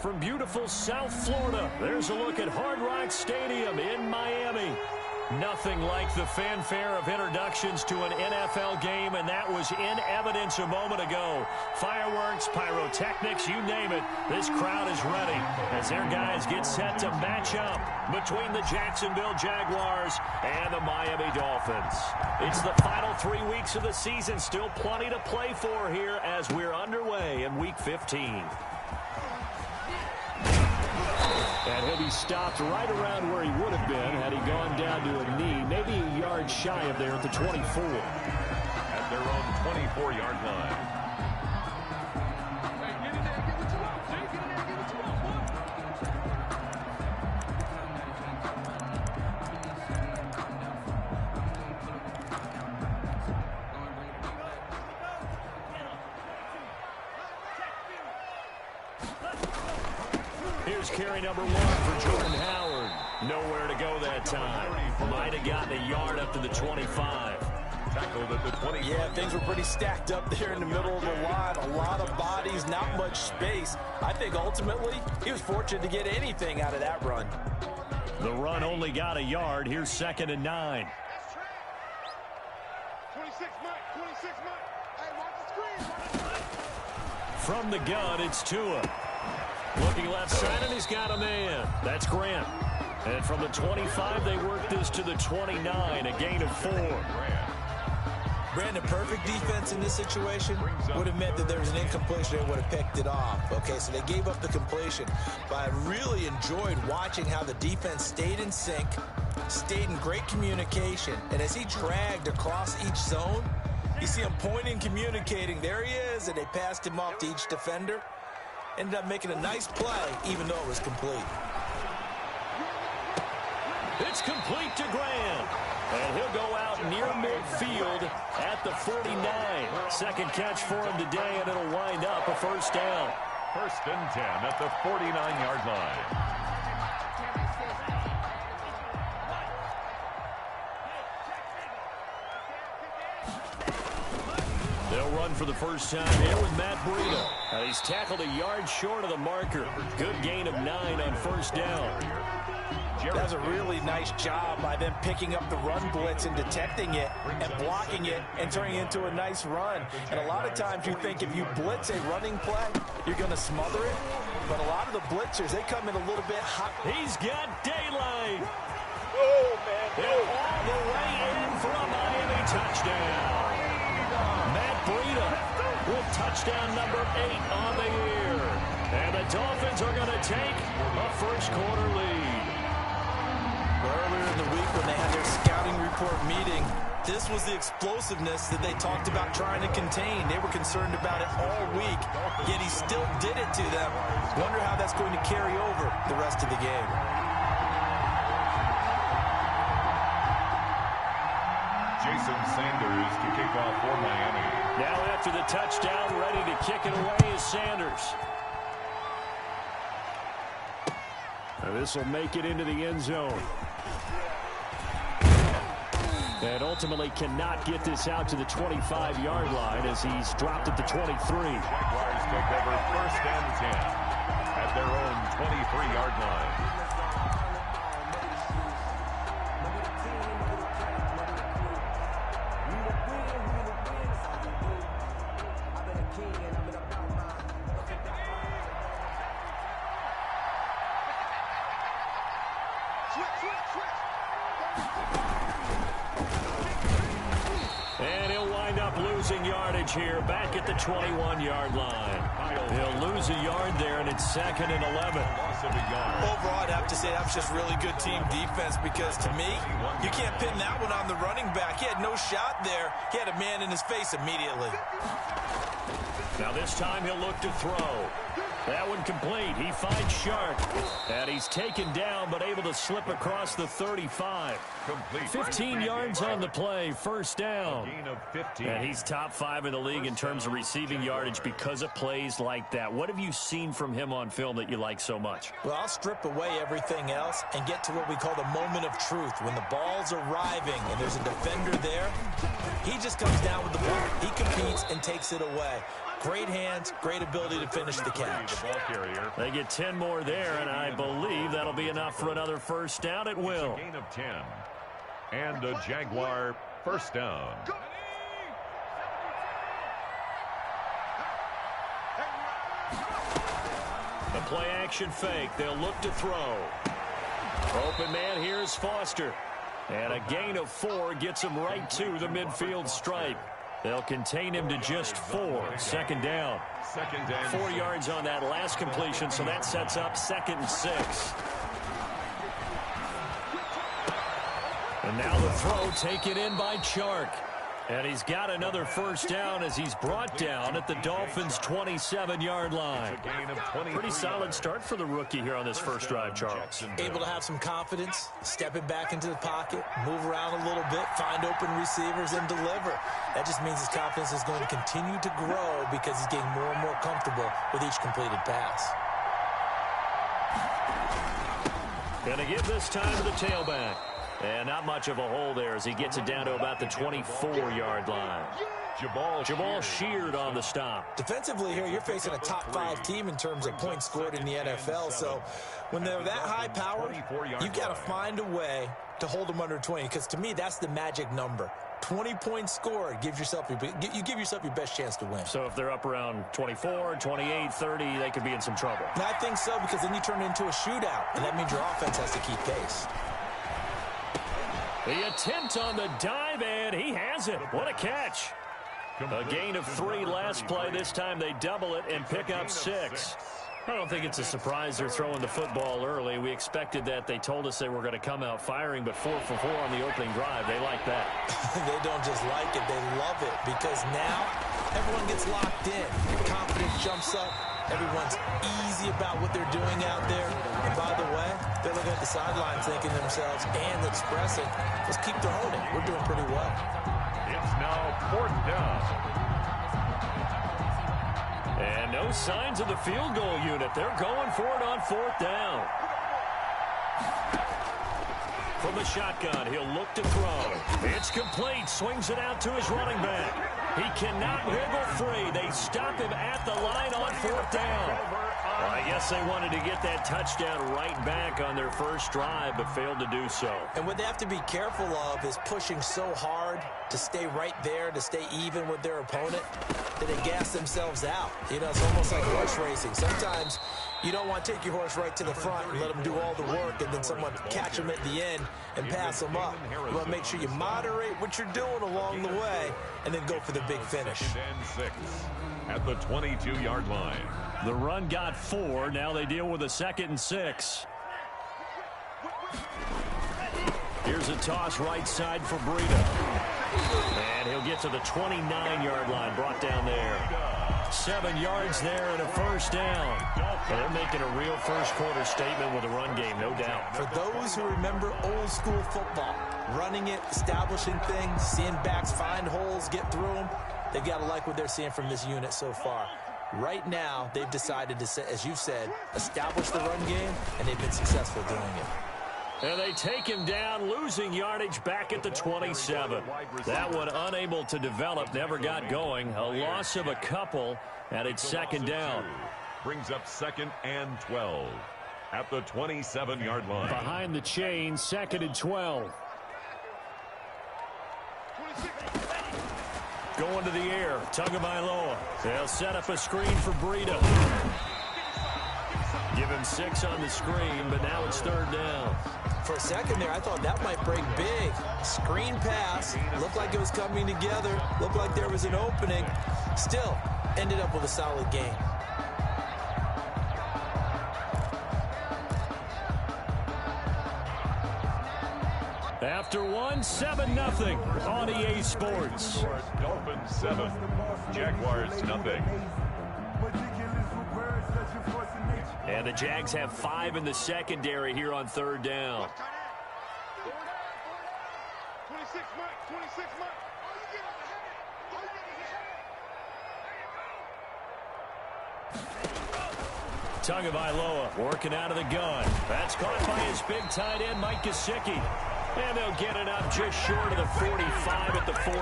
from beautiful South Florida, there's a look at Hard Rock Stadium in Miami. Nothing like the fanfare of introductions to an NFL game, and that was in evidence a moment ago. Fireworks, pyrotechnics, you name it, this crowd is ready as their guys get set to match up between the Jacksonville Jaguars and the Miami Dolphins. It's the final 3 weeks of the season, still plenty to play for here as we're underway in Week 15. And he'll be stopped right around where he would have been had he gone down to a knee, maybe a yard shy of there at the 24. At their own 24-yard line. Here's carry number 1 for Jordan Howard. Nowhere to go that time. Might have gotten a yard up to the 25. Tackled at the 20. Yeah, things were pretty stacked up there in the middle of the line. A lot of bodies, not much space. I think ultimately he was fortunate to get anything out of that run. The run only got a yard. Here's 2nd and 9. 26 Mike. Hey, mark the screen. From the gun, it's Tua. Looking left side, and he's got a man. That's Grant. And from the 25, they work this to the 29, a gain of 4. Brandon, perfect defense in this situation would have meant that there was an incompletion. They would have picked it off. Okay, so they gave up the completion. But I really enjoyed watching how the defense stayed in sync, stayed in great communication. And as he dragged across each zone, you see him pointing, communicating. There he is, and they passed him off to each defender. Ended up making a nice play, even though it was complete. It's complete to Grant. And he'll go out near midfield at the 49. Second catch for him today, and it'll wind up a first down. 1st and 10 at the 49-yard line. They'll run for the first time here with Matt Breida. He's tackled a yard short of the marker. Good gain of 9 on first down. That's a really nice job by them picking up the run blitz and detecting it and blocking it and turning it into a nice run. And a lot of times you think if you blitz a running play, you're going to smother it. But a lot of the blitzers, they come in a little bit hot. He's got daylight. Oh, man. And all the way in for a Miami touchdown. Matt Breida with touchdown number 8 on the year. And the Dolphins are going to take a first-quarter lead. Earlier in the week when they had their scouting report meeting, this was the explosiveness that they talked about trying to contain. They were concerned about it all week, yet he still did it to them. Wonder how that's going to carry over the rest of the game. Jason Sanders to kick off for Miami. Now after the touchdown, ready to kick it away is Sanders. This will make it into the end zone. And ultimately cannot get this out to the 25-yard line as he's dropped at the 23. Jaguars take over 1st and 10 at their own 23-yard line. And he'll wind up losing yardage here back at the 21-yard line. He'll lose a yard there, and it's 2nd and 11. Overall, I'd have to say that was just really good team defense because, to me, you can't pin that one on the running back. He had no shot there. He had a man in his face immediately. Now this time he'll look to throw. That one complete. He finds Shark. And he's taken down but able to slip across the 35. Complete. 15 yards on the play. First down. Gain of 15. And he's top 5 in the league in terms of receiving yardage because of plays like that. What have you seen from him on film that you like so much? Well, I'll strip away everything else and get to what we call the moment of truth. When the ball's arriving and there's a defender there, he just comes down with the ball. He competes and takes it away. Great hands, great ability to finish the catch. They get 10 more there, and I believe that'll be enough for another first down. It will. Gain of 10. And a Jaguar first down. The play action fake. They'll look to throw. Open man here is Foster. And a gain of 4 gets him right to the midfield stripe. They'll contain him to just 4. Second down. 4 yards on that last completion, so that sets up 2nd and 6. And now the throw taken in by Chark. And he's got another first down as he's brought down at the Dolphins' 27-yard line. Pretty solid start for the rookie here on this first drive, Charles. Able to have some confidence, stepping back into the pocket, move around a little bit, find open receivers, and deliver. That just means his confidence is going to continue to grow because he's getting more and more comfortable with each completed pass. Gonna give this time to the tailback. And not much of a hole there as he gets it down to about the 24-yard line. Jabal sheared on the stop. Defensively here, you're facing a top-5 team in terms of points scored in the NFL. So when they're that high-powered, you've got to find a way to hold them under 20. Because to me, that's the magic number. 20 points scored, you give yourself your best chance to win. So if they're up around 24, 28, 30, they could be in some trouble. And I think so, because then you turn it into a shootout, and that means your offense has to keep pace. The attempt on the dive, and he has it. What a catch. A gain of 3 last play. This time they double it and pick up 6. I don't think it's a surprise they're throwing the football early. We expected that. They told us they were going to come out firing, but 4 for 4 on the opening drive. They like that. They don't just like it. They love it because now everyone gets locked in. Confidence jumps up. Everyone's easy about what they're doing out there. And by the way, they're looking at the sidelines thinking to themselves and expressing, let's keep throwing it. We're doing pretty well. It's now 4th down. And no signs of the field goal unit. They're going for it on 4th down. From the shotgun, he'll look to throw. It's complete. Swings it out to his running back. He cannot wiggle free. They stop him at the line on 4th down. Well, I guess they wanted to get that touchdown right back on their first drive, but failed to do so. And what they have to be careful of is pushing so hard to stay right there, to stay even with their opponent, that they gas themselves out. You know, it's almost like horse racing. Sometimes you don't want to take your horse right to the front and let them do all the work, and then someone catch them at the end and pass them up. You want to make sure you moderate what you're doing along the way and then go for the big finish. 6 at the 22-yard line. The run got 4. Now they deal with a 2nd and 6. Here's a toss right side for Breida. And he'll get to the 29-yard line, brought down there. 7 yards there and a first down. Well, they're making a real first-quarter statement with a run game, no doubt. For those who remember old-school football, running it, establishing things, seeing backs find holes, get through them, they've got to like what they're seeing from this unit so far. Right now, they've decided to, as you've said, establish the run game, and they've been successful doing it. And they take him down, losing yardage back at the 27. That one unable to develop, never got going. A loss of a couple, and it's 2nd down. Brings up 2nd and 12 at the 27-yard line. Behind the chain, 2nd and 12. Going to the air, Tagovailoa. They'll set up a screen for Breida. Give him 6 on the screen, but now it's 3rd down. For a second there, I thought that might break big. Screen pass. Looked like it was coming together. Looked like there was an opening. Still, ended up with a solid game. After 1, 7-0 on EA Sports. Dolphins 7, Jaguars nothing. And the Jags have 5 in the secondary here on 3rd down. 26 months. Tagovailoa working out of the gun. That's caught by his big tight end, Mike Gesicki. And they'll get it up just short of the 45 at the 44.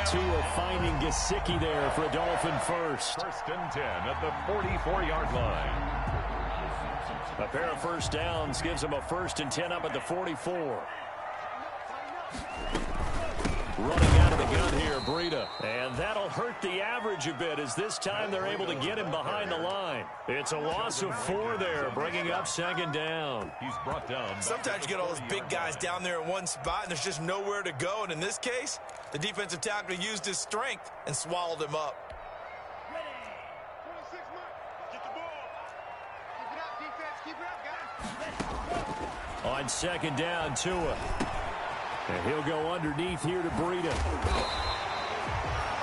Tua finding Gesicki there for a Dolphin first. First and 10 at the 44-yard line. A pair of first downs gives them a first and 10 up at the 44. Running out of the gun here, Breida. And that'll hurt the average a bit as this time they're able to get him behind the line. It's a loss of 4 there, bringing up second down. He's brought down. Sometimes you get all those big guys down there in one spot, and there's just nowhere to go. And in this case, the defensive tackle used his strength and swallowed him up. Ready. 26 Mike. Get the ball. Keep it up, defense. Keep it up, guys. On second down, Tua. And he'll go underneath here to Breida.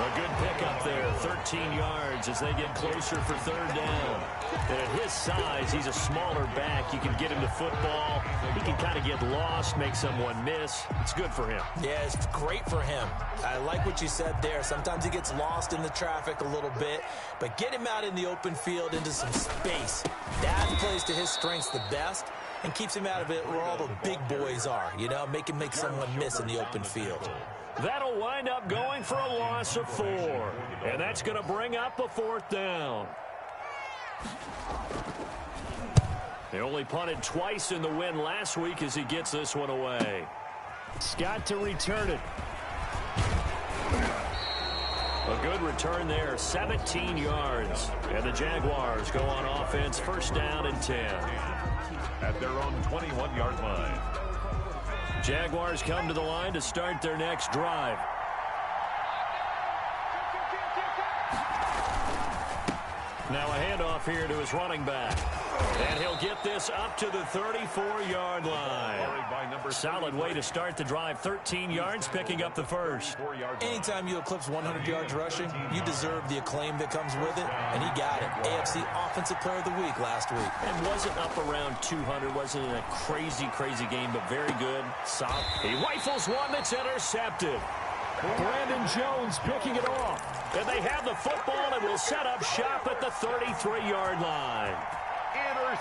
A good pickup there, 13 yards as they get closer for third down. And at his size, he's a smaller back. You can get him to football. He can kind of get lost, make someone miss. It's good for him. Yeah, it's great for him. I like what you said there. Sometimes he gets lost in the traffic a little bit, but get him out in the open field into some space. That plays to his strengths the best and keeps him out of it where all the big boys are, you know, make him make someone miss in the open field. That'll wind up going for a loss of 4. And that's going to bring up a fourth down. They only punted twice in the win last week as he gets this one away. Scott to return it. A good return there, 17 yards. And the Jaguars go on offense, first down and 10. At their own 21-yard line. Jaguars come to the line to start their next drive. Now a handoff here to his running back. And he'll get this up to the 34-yard line. Solid way to start the drive. 13 yards, picking up the first. Anytime you eclipse 100 yards rushing, you deserve the acclaim that comes with it, and he got it. AFC Offensive Player of the Week last week. And wasn't up around 200. Wasn't a crazy game, but very good. Solid. He rifles one that's intercepted. Brandon Jones picking it off. And they have the football and will set up shop at the 33-yard line.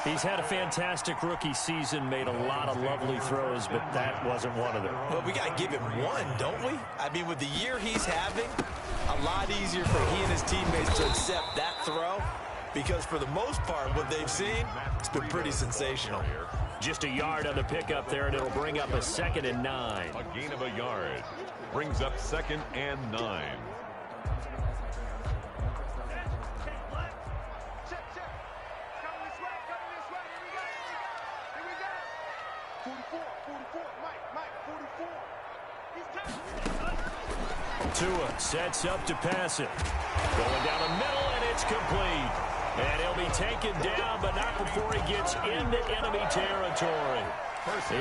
He's had a fantastic rookie season, made a lot of lovely throws, but that wasn't one of them. But we got to give him one, don't we? I mean, with the year he's having, a lot easier for he and his teammates to accept that throw because for the most part, what they've seen, it's been pretty sensational. Just a yard on the pickup there, and it'll bring up a 2nd and 9. A gain of a yard brings up 2nd and 9. Tua sets up to pass it. Going down the middle, and it's complete. And he'll be taken down, but not before he gets into enemy territory.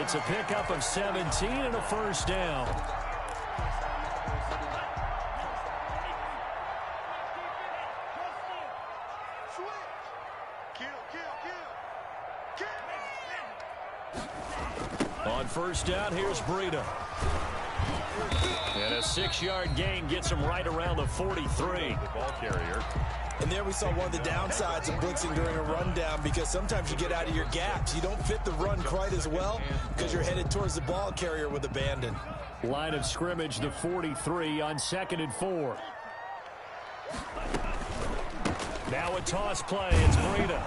It's a pickup of 17 and a first down. On first down, here's Breida. And a 6-yard gain gets him right around the 43. The ball carrier. And there we saw one of the downsides of blitzing during a rundown because sometimes you get out of your gaps. You don't fit the run quite as well because you're headed towards the ball carrier with abandon. Line of scrimmage, the 43 on 2nd and 4. Now a toss play. It's Breida.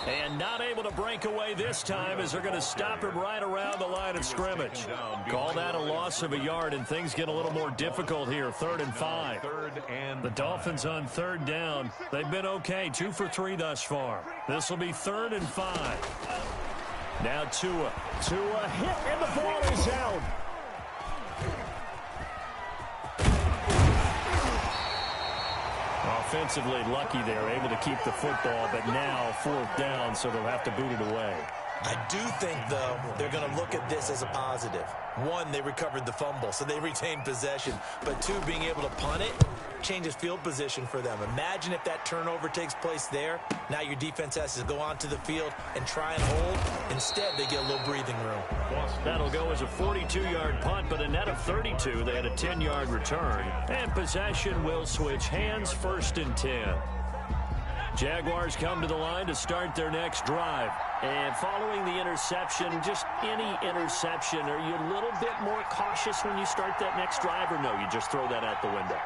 And not able to break away this time as they're going to stop him right around the line of scrimmage. Call that a loss of a yard, and things get a little more difficult here. 3rd and 5. The Dolphins on 3rd down. They've been okay. 2 for 3 thus far. This will be 3rd and 5. Now Tua. Tua hit, and the ball is out. Offensively lucky they're able to keep the football, but now 4th down, so they'll have to boot it away. I do think, though, they're going to look at this as a positive. 1, they recovered the fumble, so they retained possession. But 2, being able to punt it changes field position for them. Imagine if that turnover takes place there. Now your defense has to go onto the field and try and hold. Instead, they get a little breathing room. That'll go as a 42-yard punt, but a net of 32. They had a 10-yard return. And possession will switch hands, 1st and 10. Jaguars come to the line to start their next drive. And following the interception, just any interception, are you a little bit more cautious when you start that next drive, or no, you just throw that out the window?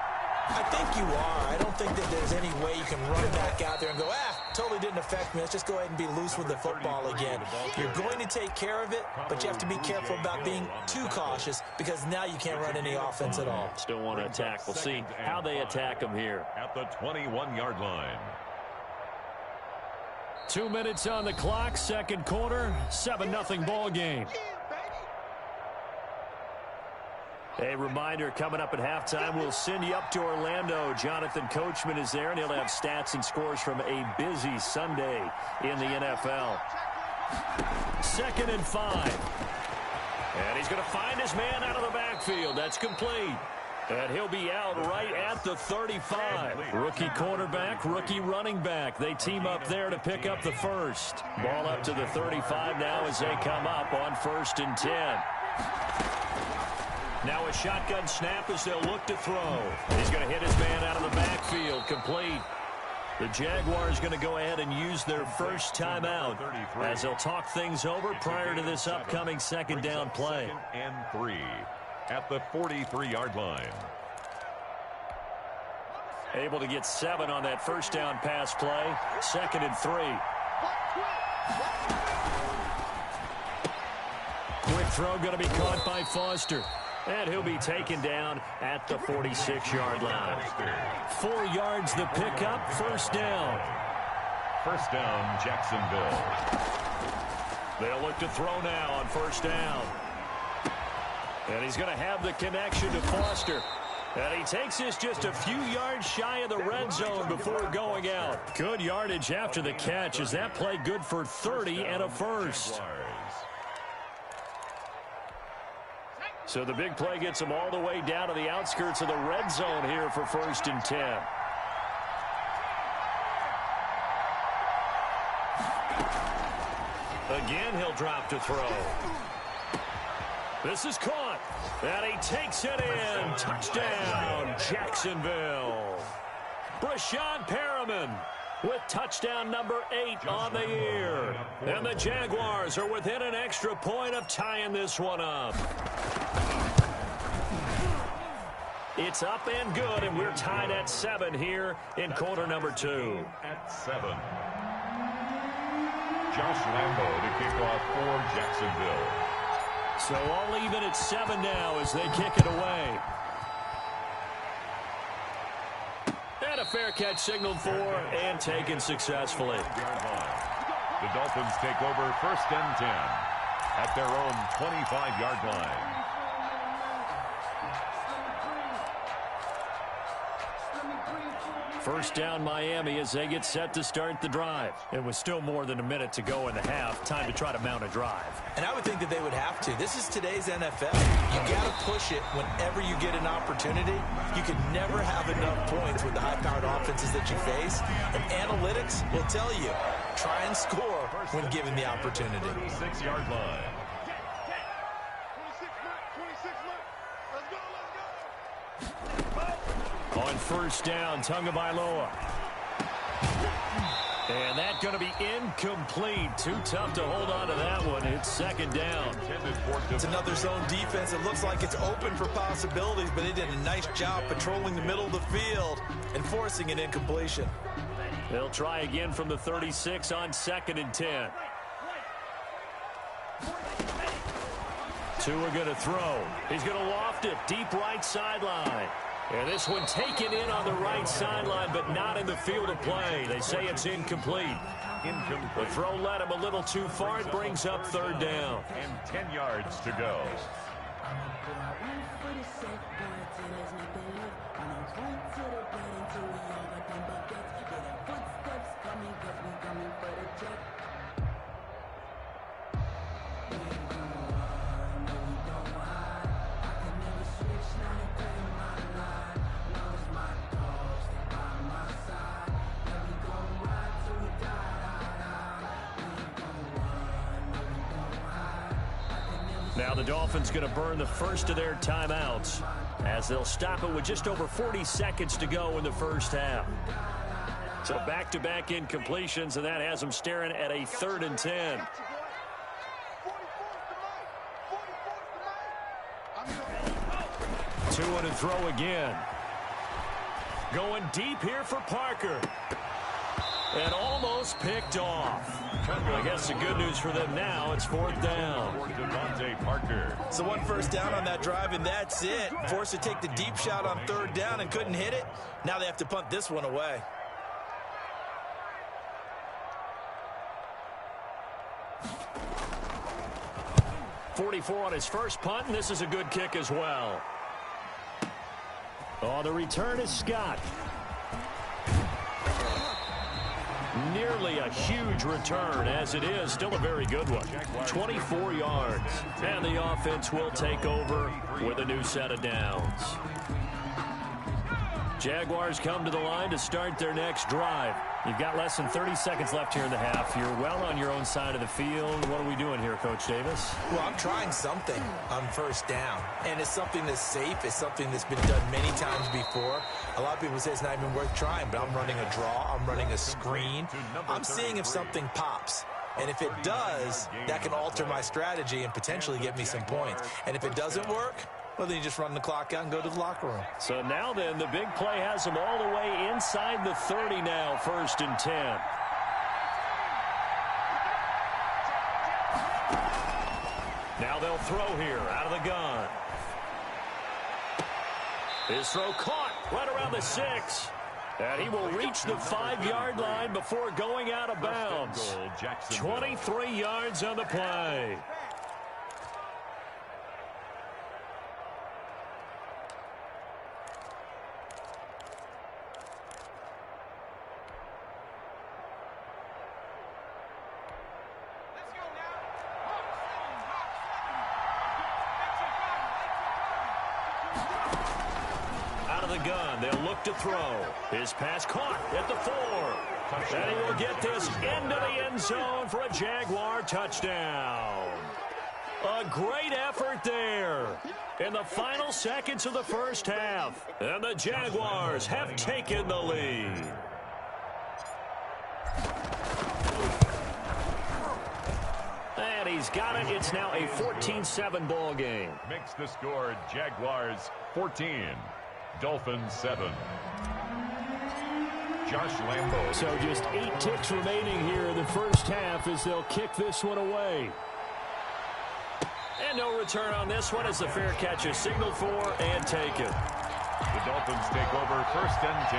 I think you are. I don't think that there's any way you can run back out there and go, totally didn't affect me. Let's just go ahead and be loose with the football again. You're going to take care of it, but you have to be careful about being too cautious because now you can't run any offense at all. Still want to attack. We'll see how they attack them here. At the 21-yard line. 2 minutes on the clock, second quarter, 7-0 ball game. A reminder, coming up at halftime, we'll send you up to Orlando. Jonathan Coachman is there, and he'll have stats and scores from a busy Sunday in the NFL. 2nd and 5. And he's going to find his man out of the backfield. That's complete. And he'll be out right at the 35. Rookie quarterback, rookie running back. They team up there to pick up the first. Ball up to the 35 now as they come up on 1st and 10. Now a shotgun snap as they'll look to throw. He's going to hit his man out of the backfield, complete. The Jaguars going to go ahead and use their first timeout as they'll talk things over prior to this upcoming second down play. 2nd and 3 at the 43-yard line. Able to get 7 on that first down pass play. 2nd and 3. Quick throw going to be caught by Foster. And he'll be taken down at the 46-yard line. 4 yards the pickup, first down. First down, Jacksonville. They'll look to throw now on first down. And he's going to have the connection to Foster. And he takes this just a few yards shy of the red zone before going out. Good yardage after the catch as that play good for 30 and a first. So the big play gets them all the way down to the outskirts of the red zone here for 1st and 10. Again, he'll drop to throw. This is caught. And he takes it in. Touchdown, Jacksonville. Brashad Perriman with touchdown number 8 on the year. And the Jaguars are within an extra point of tying this one up. It's up and good, and we're tied at 7 here in quarter number 2. At 7. Josh Lambo to kick off for Jacksonville. So all even at 7 now as they kick it away. And a fair catch signaled for and taken successfully. The Dolphins take over 1st and 10 at their own 25-yard line. First down Miami as they get set to start the drive. It was still more than a minute to go in the half. Time to try to mount a drive. And I would think that they would have to. This is today's NFL. You got to push it whenever you get an opportunity. You can never have enough points with the high-powered offenses that you face. And analytics will tell you, try and score when given the opportunity. 36-yard line. 26 months. Let's go. On first down, Tagovailoa. And that's going to be incomplete. Too tough to hold on to that one. It's 2nd down. It's another zone defense. It looks like it's open for possibilities, but they did a nice job patrolling the middle of the field and forcing an incompletion. They'll try again from the 36 on 2nd and 10. 2 are going to throw. He's going to loft it deep right sideline. And this one taken in on the right sideline, but not in the field of play. They say it's incomplete. The throw led him a little too far. It brings up 3rd down. And 10 yards to go. Now the Dolphins going to burn the first of their timeouts as they'll stop it with just over 40 seconds to go in the first half. So back-to-back incompletions, and that has them staring at a 3rd and 10. Two and a throw again. Going deep here for Parker. And almost picked off. I guess the good news for them now, it's 4th down. Parker. So 1 first down on that drive, and that's it. Forced to take the deep shot on 3rd down and couldn't hit it. Now they have to punt this one away. .44 on his first punt, and this is a good kick as well. Oh, the return is Scott. Nearly a huge return, as it is still a very good one. 24 yards. And the offense will take over with a new set of downs. Jaguars come to the line to start their next drive. You've got less than 30 seconds left here in the half. You're well on your own side of the field. What are we doing here, Coach Davis? Well, I'm trying something on first down, and it's something that's safe. It's something that's been done many times before. A lot of people say it's not even worth trying, but I'm running a draw. I'm running a screen. I'm seeing if something pops. And if it does, that can alter my strategy and potentially get me some points. And if it doesn't work, well, then you just run the clock out and go to the locker room. So now then, the big play has them all the way inside the 30 now, 1st and 10. Now they'll throw here out of the gun. His throw caught right around the 6. And he will reach the 5-yard line before going out of bounds. 23 yards on the play. Gun. They'll look to throw. His pass caught at the 4. And he will get this into the end zone for a Jaguar touchdown. A great effort there in the final seconds of the first half. And the Jaguars have taken the lead. And he's got it. It's now a 14-7 ball game. Makes the score Jaguars 14. Dolphins 7. Josh Lambo. So just 8 ticks remaining here in the first half as they'll kick this one away. And no return on this one as the fair catch is signaled for and taken. The Dolphins take over 1st and 10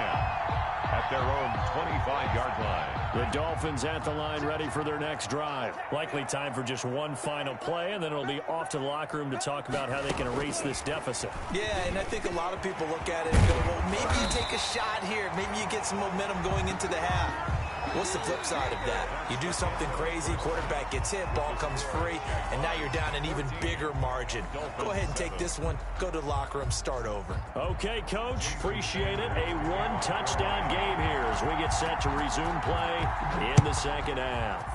at their own 25-yard line. The Dolphins at the line ready for their next drive. Likely time for just one final play, and then it'll be off to the locker room to talk about how they can erase this deficit. Yeah, and I think a lot of people look at it and go, well, maybe you take a shot here. Maybe you get some momentum going into the half. What's the flip side of that? You do something crazy, quarterback gets hit, ball comes free, and now you're down an even bigger margin. Go ahead and take this one, go to the locker room, start over. Okay, Coach, appreciate it. A 1-touchdown game here as we get set to resume play in the second half.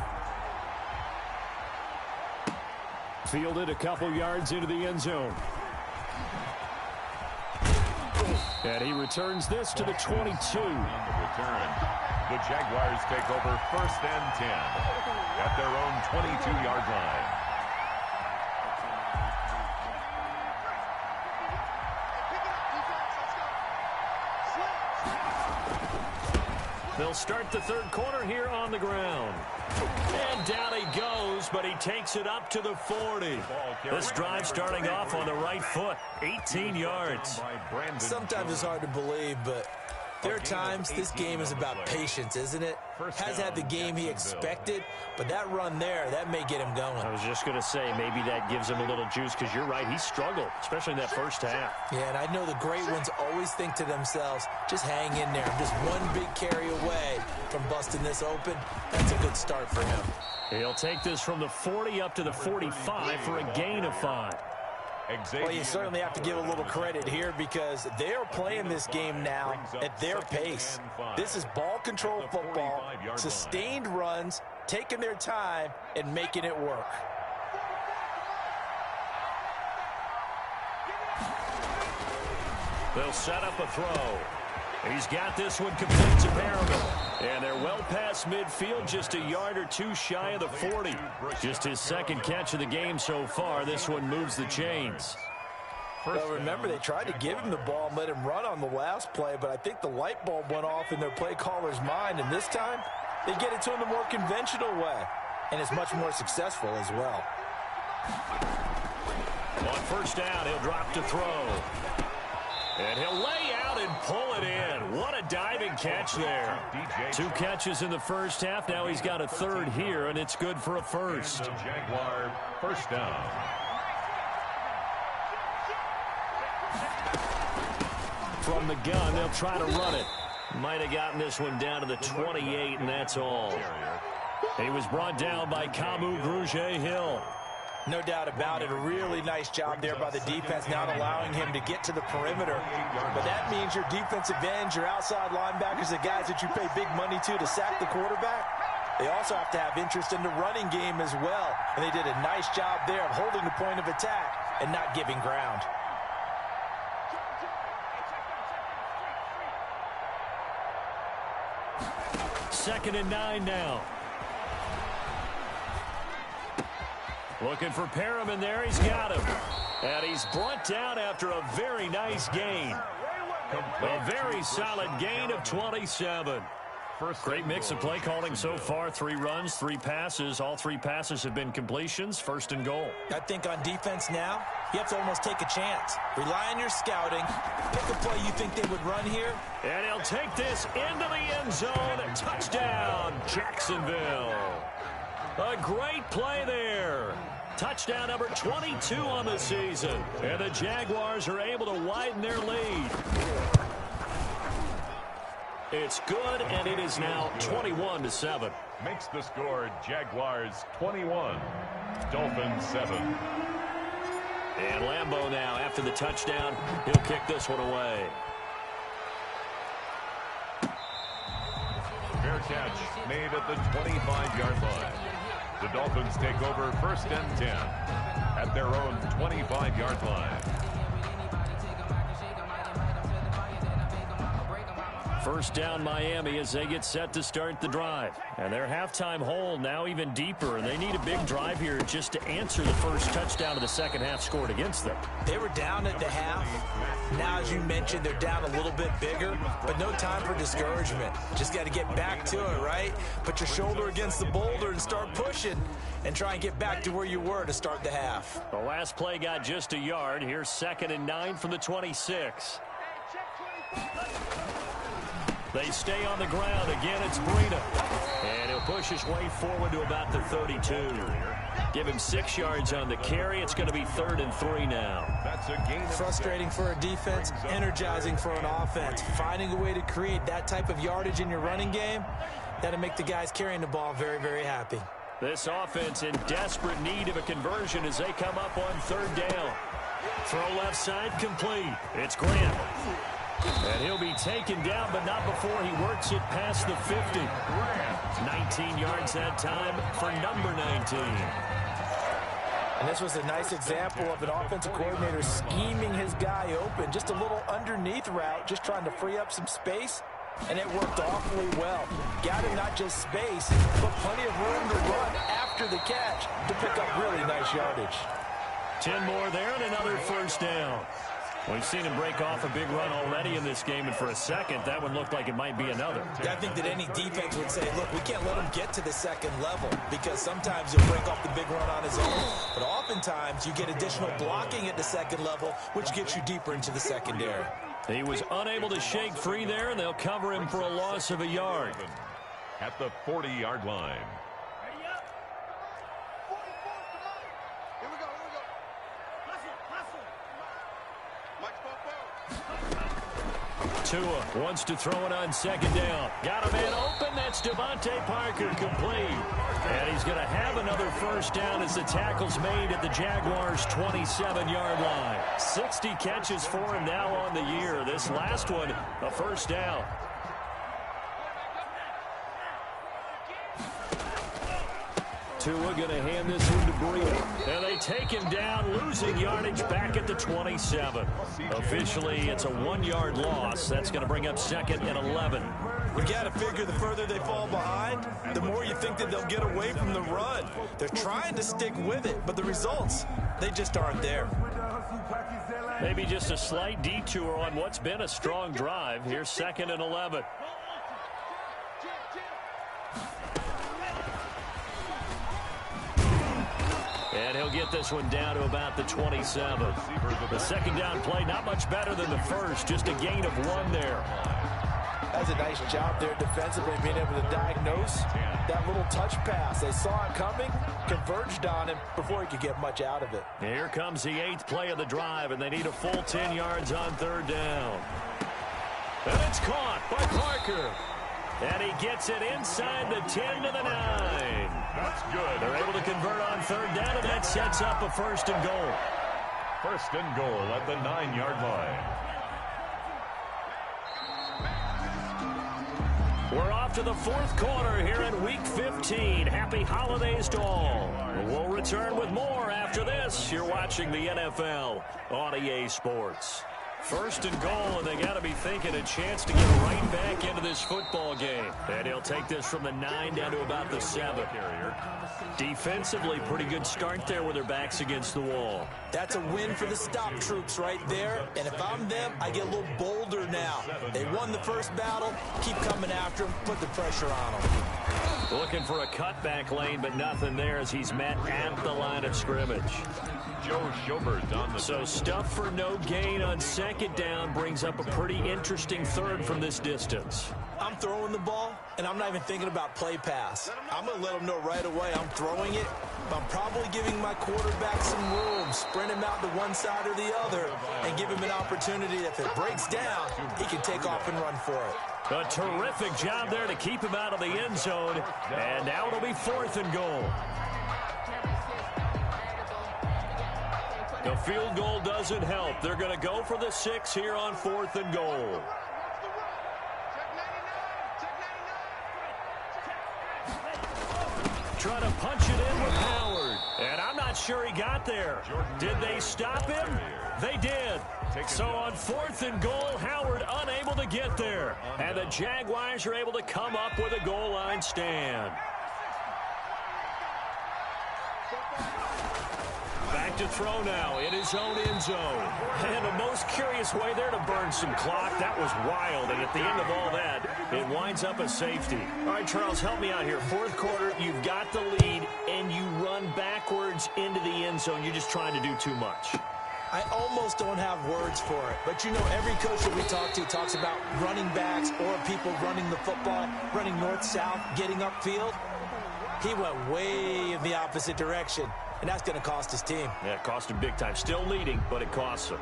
Fielded a couple yards into the end zone. And he returns this to the 22. On the return, the Jaguars take over 1st and 10 at their own 22-yard line. They'll start the 3rd quarter here on the ground. And down he goes, but he takes it up to the 40. This drive starting off on the right foot, 18 yards. Sometimes it's hard to believe, but there are times this game is about patience, isn't it? Has had the game he expected, but that run there, that may get him going. I was just going to say, maybe that gives him a little juice, because you're right, he struggled, especially in that first half. Yeah, and I know the great ones always think to themselves, just hang in there. I'm just one big carry away from busting this open. That's a good start for him. He'll take this from the 40 up to the 45 for a gain of 5. Well, you certainly have to give a little credit here because they're playing this game now at their pace. This is ball control football, sustained runs, taking their time, and making it work. They'll set up a throw. He's got this one complete to Merriman. And they're well past midfield, just a yard or two shy of the 40. Just his second catch of the game so far. This one moves the chains. Well, remember, they tried to give him the ball and let him run on the last play, but I think the light bulb went off in their play caller's mind, and this time they get it to him the more conventional way, and it's much more successful as well. On first down, he'll drop to throw. And he'll lay out and pull it in. What a diving catch there. 2 catches in the first half. Now he's got a third here, and it's good for a first. Jaguar first down. From the gun, they'll try to run it. Might have gotten this one down to the 28, and that's all. He was brought down by Kamu Grugier-Hill. No doubt about it. A really nice job there by the defense, not allowing him to get to the perimeter. But that means your defensive ends, your outside linebackers, the guys that you pay big money to sack the quarterback, they also have to have interest in the running game as well. And they did a nice job there of holding the point of attack and not giving ground. Second and 9 now. Looking for Perriman there. He's got him. And he's brought down after a very nice gain. A very solid gain of 27. Great mix of play calling so far. 3 runs, 3 passes. All 3 passes have been completions. First and goal. I think on defense now, you have to almost take a chance. Rely on your scouting. Pick a play you think they would run here. And he'll take this into the end zone. Touchdown, Jacksonville. A great play there. Touchdown number 22 on the season. And the Jaguars are able to widen their lead. It's good, and it is now 21-7. Makes the score Jaguars 21, Dolphins 7. And Lambeau now, after the touchdown, he'll kick this one away. Fair catch made at the 25-yard line. The Dolphins take over first and 10 at their own 25-yard line. First down Miami as they get set to start the drive. And their halftime hole now even deeper. And they need a big drive here just to answer the first touchdown of the second half scored against them. They were down at the half. Now, as you mentioned, they're down a little bit bigger, but no time for discouragement. Just got to get back to it, right? Put your shoulder against the boulder and start pushing and try and get back to where you were to start the half. The last play got just a yard. Here's second and 9 from the 26. They stay on the ground. Again, it's Breida. And he'll push his way forward to about the 32. Give him 6 yards on the carry. It's going to be 3rd and 3 now. That's a gain. Frustrating for a defense, energizing for an offense. Finding a way to create that type of yardage in your running game, that'll make the guys carrying the ball very, very happy. This offense in desperate need of a conversion as they come up on 3rd down. Throw left side complete. It's Grant. And he'll be taken down, but not before he works it past the 50. 19 yards that time for number 19. And this was a nice example of an offensive coordinator scheming his guy open. Just a little underneath route, just trying to free up some space. And it worked awfully well. Got him not just space, but plenty of room to run after the catch to pick up really nice yardage. 10 more there and another first down. We've seen him break off a big run already in this game, and for a second, that one looked like it might be another. I think that any defense would say, look, we can't let him get to the second level, because sometimes he'll break off the big run on his own, but oftentimes you get additional blocking at the second level, which gets you deeper into the secondary. He was unable to shake free there, and they'll cover him for a loss of a yard. At the 40-yard line. Tua wants to throw it on second down. Got a man open. That's Devontae Parker complete. And he's going to have another first down as the tackle's made at the Jaguars' 27-yard line. 60 catches for him now on the year. This last one, a first down. Tua going to hand this one to Breida. And they take him down, losing yardage back at the 27. Officially, it's a 1-yard loss. That's going to bring up 2nd and 11. You got to figure the further they fall behind, the more you think that they'll get away from the run. They're trying to stick with it, but the results, they just aren't there. Maybe just a slight detour on what's been a strong drive. Here's 2nd and 11. And he'll get this one down to about the 27. The second down play, not much better than the first, just a gain of 1 there. That's a nice job there defensively, being able to diagnose that little touch pass. They saw it coming, converged on him before he could get much out of it. Here comes the 8th play of the drive, and they need a full 10 yards on 3rd down. And it's caught by Parker. And he gets it inside the 10 to the 9. That's good. They're able to convert on 3rd down, and that sets up a 1st and goal. 1st and goal at the 9-yard line. We're off to the 4th quarter here in Week 15. Happy holidays to all. We'll return with more after this. You're watching the NFL on EA Sports. 1st and goal, and they got to be thinking a chance to get right back into this football game. And he'll take this from the 9 down to about the 7. Defensively, pretty good start there with their backs against the wall. That's a win for the stop troops right there. And if I'm them, I get a little bolder now. They won the first battle. Keep coming after them. Put the pressure on them. Looking for a cutback lane, but nothing there as he's met at the line of scrimmage. Joe Schobert on the... So stuff for no gain on 2nd down brings up a pretty interesting 3rd from this distance. I'm throwing the ball, and I'm not even thinking about play pass. I'm going to let them know right away I'm throwing it, but I'm probably giving my quarterback some room, sprint him out to one side or the other, and give him an opportunity. If it breaks down, he can take off and run for it. A terrific job there to keep him out of the end zone, and now it'll be 4th and goal. The field goal doesn't help. They're going to go for the 6 here on 4th and goal. Trying to punch it in with Howard. And I'm not sure he got there. Did they stop him? They did. So on 4th and goal, Howard unable to get there. And the Jaguars are able to come up with a goal line stand. Back to throw now in his own end zone. And the most curious way there to burn some clock. That was wild. And at the end of all that, it winds up a safety. All right, Charles, help me out here. 4th quarter, you've got the lead, and you run backwards into the end zone. You're just trying to do too much. I almost don't have words for it. But, you know, every coach that we talk to talks about running backs or people running the football, running north-south, getting upfield. He went way in the opposite direction. And that's going to cost his team. Yeah, it cost him big time. Still leading, but it costs him.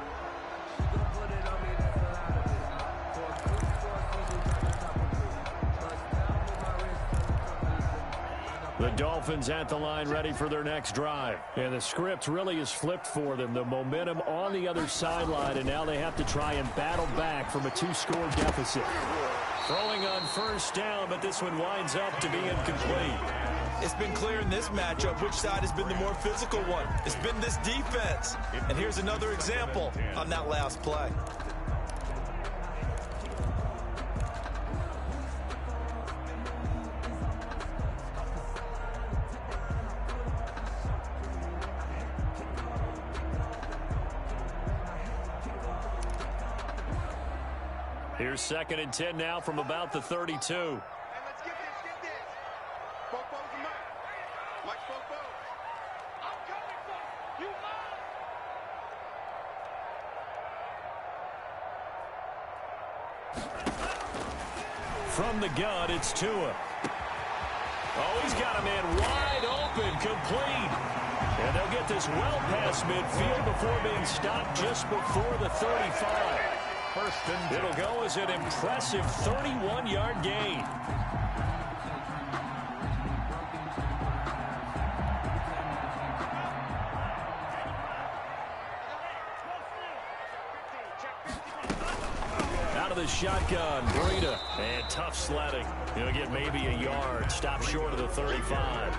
The Dolphins at the line ready for their next drive. And the script really is flipped for them. The momentum on the other sideline, and now they have to try and battle back from a 2-score deficit. Throwing on 1st down, but this one winds up to be incomplete. It's been clear in this matchup which side has been the more physical one. It's been this defense. And here's another example on that last play. Here's 2nd and 10 now from about the 32. From the gun, it's Tua. Oh, he's got a man wide open, complete. And they'll get this well past midfield before being stopped just before the 35. It'll go as an impressive 31-yard gain. Out of the shotgun, Breida. And tough sledding. He'll get maybe a yard. Stop short of the 35.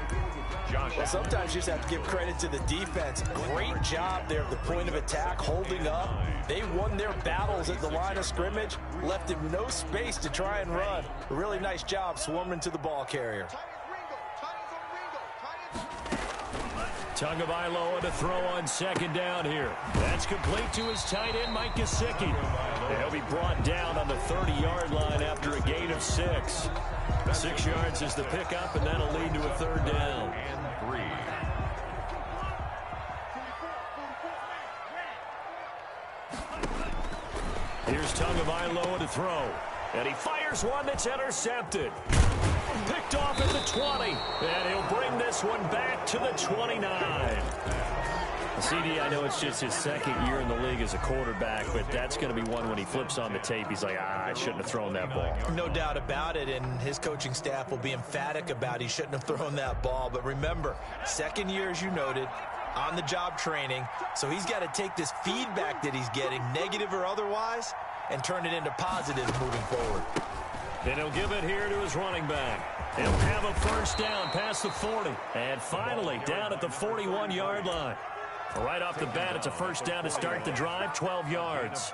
Well, sometimes you just have to give credit to the defense. Great job there at the point of attack, holding up. They won their battles at the line of scrimmage, left him no space to try and run. A really nice job swarming to the ball carrier. Tagovailoa to throw on second down here. That's complete to his tight end, Mike Gesicki. He'll be brought down on the 30-yard line after a gain of 6. 6 yards is the pickup, and that'll lead to a third down. And 3. Here's Tagovailoa to throw. And he fires one that's intercepted. Picked off at the 20. And he'll bring this one back to the 29. CD, I know it's just his second year in the league as a quarterback, but that's going to be one when he flips on the tape. He's like, I shouldn't have thrown that ball. No doubt about it, and his coaching staff will be emphatic about he shouldn't have thrown that ball. But remember, second year, as you noted, on-the-job training, so he's got to take this feedback that he's getting, negative or otherwise, and turn it into positives moving forward. And he'll give it here to his running back. He'll have a first down past the 40. And finally, down at the 41-yard line. Right off the bat, it's a first down to start the drive, 12 yards.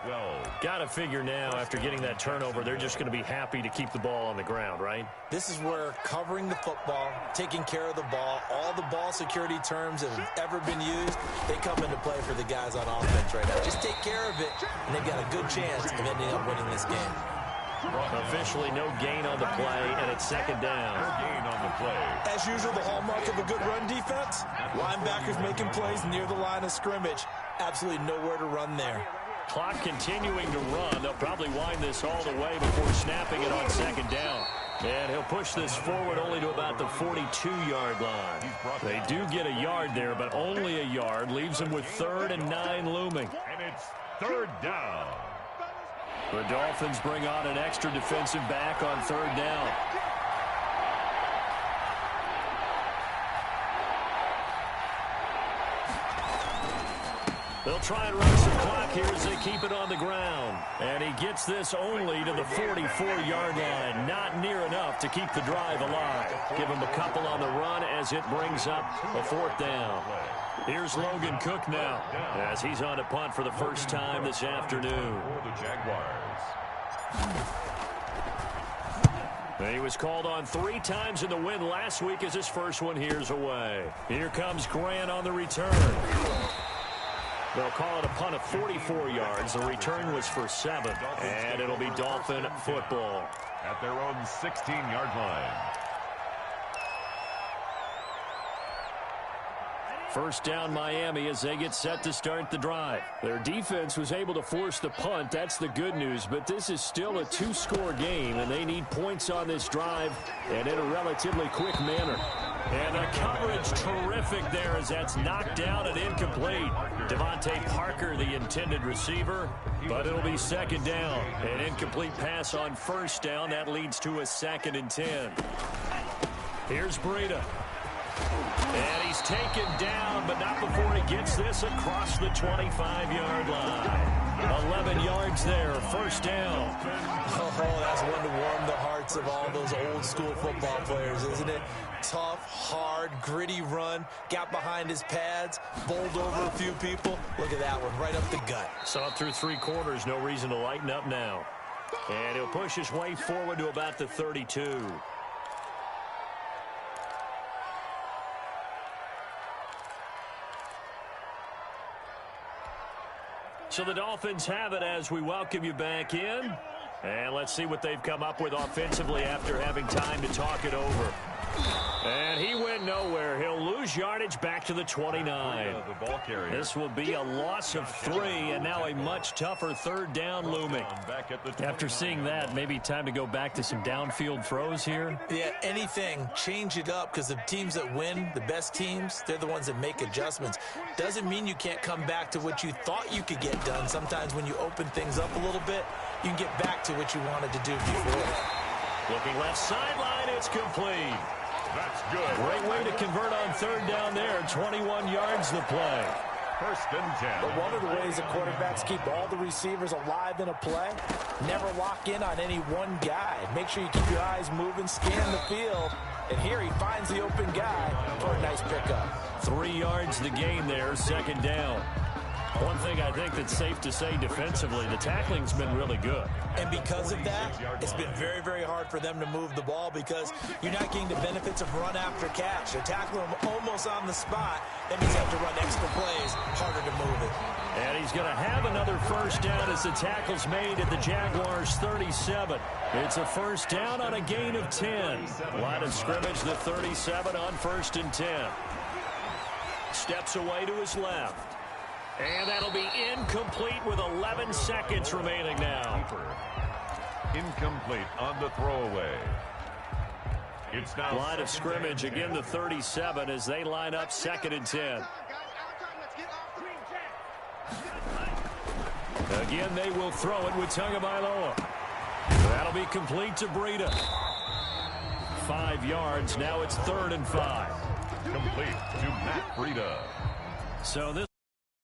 Got to figure now, after getting that turnover, they're just going to be happy to keep the ball on the ground, right? This is where covering the football, taking care of the ball, all the ball security terms that have ever been used, they come into play for the guys on offense right now. Just take care of it, and they've got a good chance of ending up winning this game. Officially no gain on the play, and it's second down. No gain on the play. As usual, the hallmark of a good run defense, linebackers making plays near the line of scrimmage. Absolutely nowhere to run there. Clock continuing to run. They'll probably wind this all the way before snapping it on second down. And he'll push this forward only to about the 42-yard line. They do get a yard there, but only a yard. Leaves them with 3rd and 9 looming. And it's 3rd down. The Dolphins bring on an extra defensive back on 3rd down. They'll try and run some clock here as they keep it on the ground. And he gets this only to the 44-yard line. Not near enough to keep the drive alive. Give him a couple on the run as it brings up a 4th down. Here's Logan Cook now as he's on a punt for the first time this afternoon. For the Jaguars. He was called on 3 times in the win last week as his first one here's away. Here comes Grant on the return. They'll call it a punt of 44 yards. The return was for 7, and it'll be Dolphin football. At their own 16-yard line. First down Miami as they get set to start the drive. Their defense was able to force the punt. That's the good news, but this is still a 2-score game, and they need points on this drive and in a relatively quick manner. And the coverage terrific there as that's knocked down and incomplete. Devontae Parker, the intended receiver, but it'll be second down. An incomplete pass on first down. That leads to a 2nd and 10. Here's Breida. And he's taken down, but not before he gets this across the 25-yard line. 11 yards there, first down. Oh, that's one to warm the hearts of all those old-school football players, isn't it? Tough, hard, gritty run, got behind his pads, bowled over a few people. Look at that one, right up the gut. Saw it through 3 quarters, no reason to lighten up now. And he'll push his way forward to about the 32. So the Dolphins have it as we welcome you back in. And let's see what they've come up with offensively after having time to talk it over. And he went nowhere. He'll lose yardage back to the 29. The ball carrier. This will be a loss of 3, and now a much tougher 3rd down looming. After seeing that, maybe time to go back to some downfield throws here. Yeah, anything. Change it up because the teams that win, the best teams, they're the ones that make adjustments. Doesn't mean you can't come back to what you thought you could get done. Sometimes when you open things up a little bit, you can get back to what you wanted to do before. Looking left sideline, it's complete. That's good. Great way to convert on 3rd down there. 21 yards the play. 1st and 10. But one of the ways the quarterbacks keep all the receivers alive in a play, never lock in on any one guy. Make sure you keep your eyes moving, scan the field, And here he finds the open guy for a nice pickup. 3 yards the gain there, second down. One thing I think that's safe to say defensively, the tackling's been really good. And because of that, it's been very, very hard for them to move the ball because you're not getting the benefits of run after catch. They tackle him almost on the spot. That means you have to run extra plays, harder to move it. And he's going to have another first down as the tackle's made at the Jaguars' 37. It's a first down on a gain of 10. Line of scrimmage, the 37 on 1st and 10. Steps away to his left. And that'll be incomplete with 11 seconds remaining now. Incomplete on the throwaway. It's now line of scrimmage, again the 37 as they line up 2nd and 10. Again, they will throw it with Tagovailoa. That'll be complete to Breida. 5 yards. Now it's 3rd and 5. Complete to Matt Breida. So this